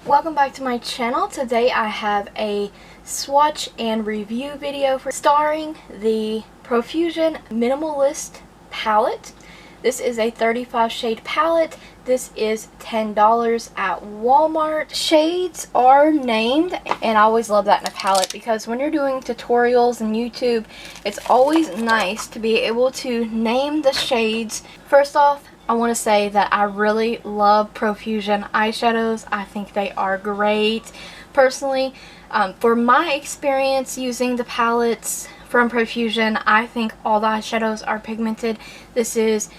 Welcome back to my channel. Today I have a swatch and review video starring the Profusion Minimalist palette. This is a 35 shade palette. This is $10 at Walmart. Shades are named, and I always love that in a palette because when you're doing tutorials and YouTube, it's always nice to be able to name the shades. First off, I want to say that I really love Profusion eyeshadows. I think they are great. Personally, for my experience using the palettes from Profusion, I think all the eyeshadows are pigmented. This is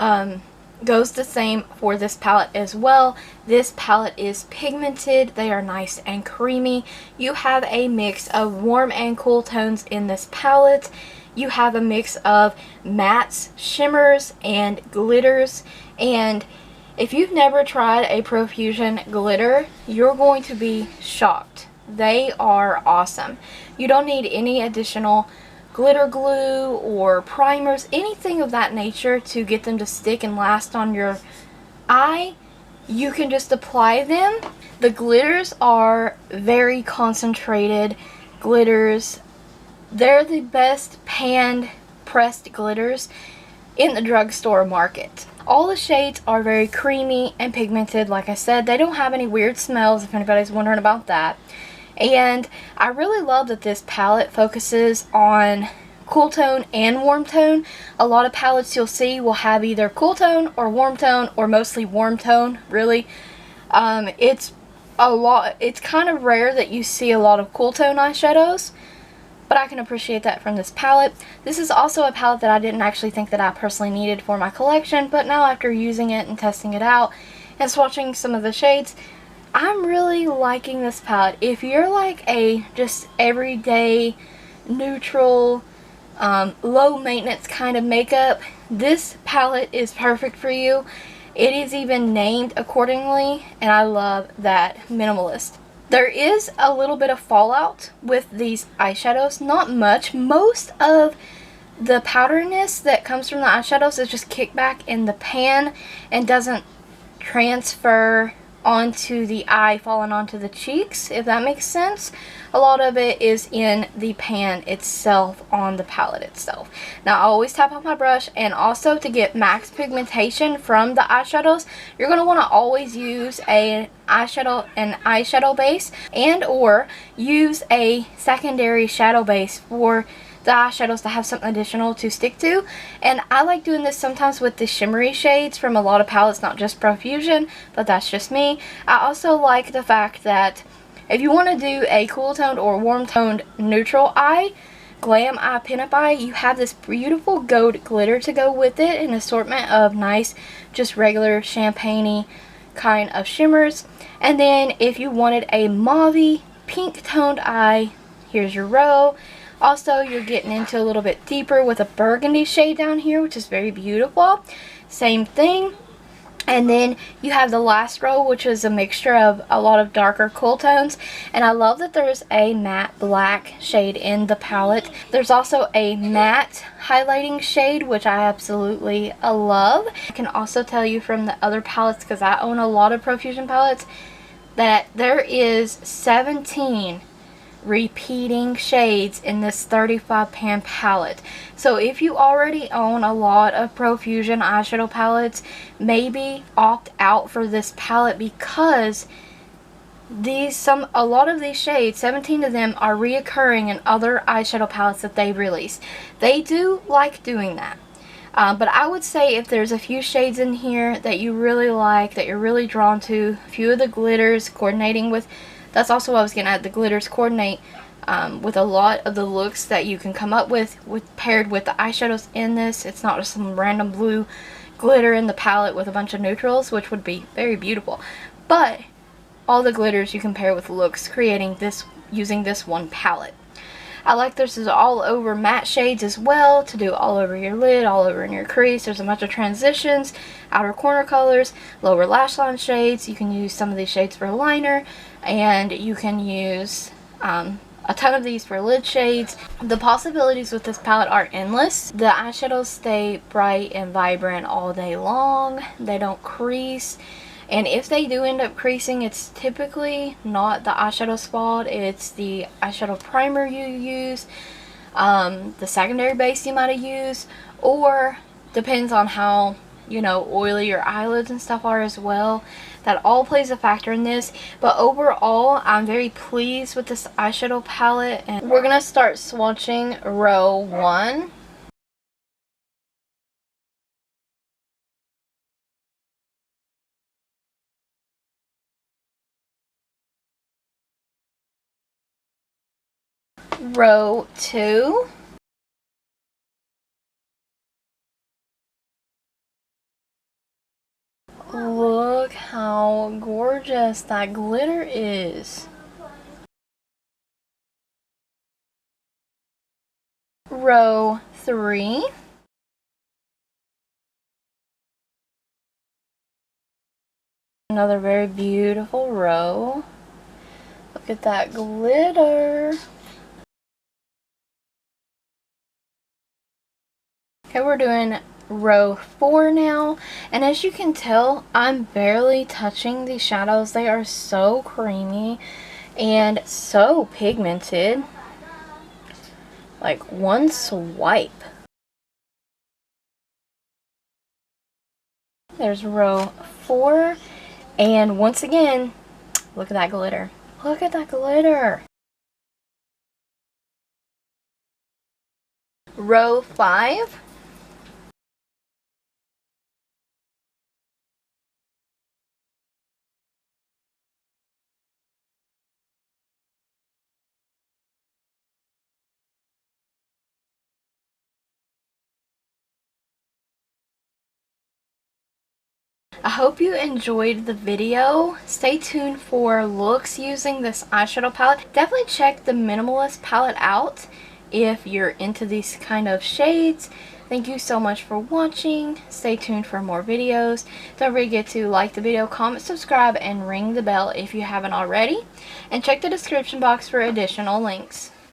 goes the same for this palette as well. This palette is pigmented. They are nice and creamy. You have a mix of warm and cool tones in this palette. You have a mix of mattes, shimmers, and glitters. And if you've never tried a Profusion glitter, you're going to be shocked. They are awesome. You don't need any additional glitter glue or primers, anything of that nature to get them to stick and last on your eye. You can just apply them. The glitters are very concentrated glitters. They're the best pan pressed glitters in the drugstore market. All the shades are very creamy and pigmented. Like I said, they don't have any weird smells if anybody's wondering about that. And I really love that this palette focuses on cool tone and warm tone. A lot of palettes you'll see will have either cool tone or warm tone, or mostly warm tone, really. It's kind of rare that you see a lot of cool tone eyeshadows, but I can appreciate that from this palette. This is also a palette that I didn't actually think that I personally needed for my collection, but now after using it and testing it out and swatching some of the shades, I'm really liking this palette. If you're like a just everyday, neutral, low maintenance kind of makeup, this palette is perfect for you. It is even named accordingly, and I love that. Minimalist. There is a little bit of fallout with these eyeshadows, not much. Most of the powderiness that comes from the eyeshadows is just kicked back in the pan and doesn't transfer onto the eye, falling onto the cheeks, if that makes sense. A lot of it is in the pan itself, on the palette itself. Now I always tap on my brush, and also to get max pigmentation from the eyeshadows, you're going to want to always use an eyeshadow base, and or use a secondary shadow base for the eyeshadows to have something additional to stick to. And I like doing this sometimes with the shimmery shades from a lot of palettes, not just Profusion, but that's just me. I also like the fact that if you want to do a cool toned or warm toned neutral eye, Glam Eye Pinup Eye, you have this beautiful gold glitter to go with it, an assortment of nice, just regular champagne-y kind of shimmers. And then if you wanted a mauve-y, pink toned eye, here's your row. Also, you're getting into a little bit deeper with a burgundy shade down here, which is very beautiful. Same thing. And then you have the last row, which is a mixture of a lot of darker cool tones. And I love that there's a matte black shade in the palette. There's also a matte highlighting shade, which I absolutely love. I can also tell you from the other palettes, because I own a lot of Profusion palettes, that there is 17 repeating shades in this 35 pan palette. So if you already own a lot of Profusion eyeshadow palettes, maybe opt out for this palette, because a lot of these shades, 17 of them, are reoccurring in other eyeshadow palettes that they release. They do like doing that. But I would say if there's a few shades in here that you really like, that you're really drawn to, a few of the glitters coordinating with, that's also what I was getting at, the glitters coordinate with a lot of the looks that you can come up with paired with the eyeshadows in this. It's not just some random blue glitter in the palette with a bunch of neutrals, which would be very beautiful. But all the glitters you can pair with looks, creating this using this one palette. I like this is all over matte shades as well, to do all over your lid, all over in your crease. There's a bunch of transitions, outer corner colors, lower lash line shades. You can use some of these shades for a liner, and you can use a ton of these for lid shades. The possibilities with this palette are endless. The eyeshadows stay bright and vibrant all day long. They don't crease. And if they do end up creasing, it's typically not the eyeshadow spot, it's the eyeshadow primer you use, the secondary base you might have used, or depends on how, you know, oily your eyelids and stuff are as well. That all plays a factor in this. But overall, I'm very pleased with this eyeshadow palette. And we're going to start swatching row 1. Row 2. Look how gorgeous that glitter is. Row 3. Another very beautiful row. Look at that glitter. Okay, we're doing row 4 now, and as you can tell, I'm barely touching these shadows. They are so creamy and so pigmented. Like one swipe. There's row 4, and once again, look at that glitter. Look at that glitter. Row 5. I hope you enjoyed the video. Stay tuned for looks using this eyeshadow palette. Definitely check the Minimalist palette out if you're into these kind of shades. Thank you so much for watching. Stay tuned for more videos. Don't forget to like the video, comment, subscribe, and ring the bell if you haven't already. And check the description box for additional links.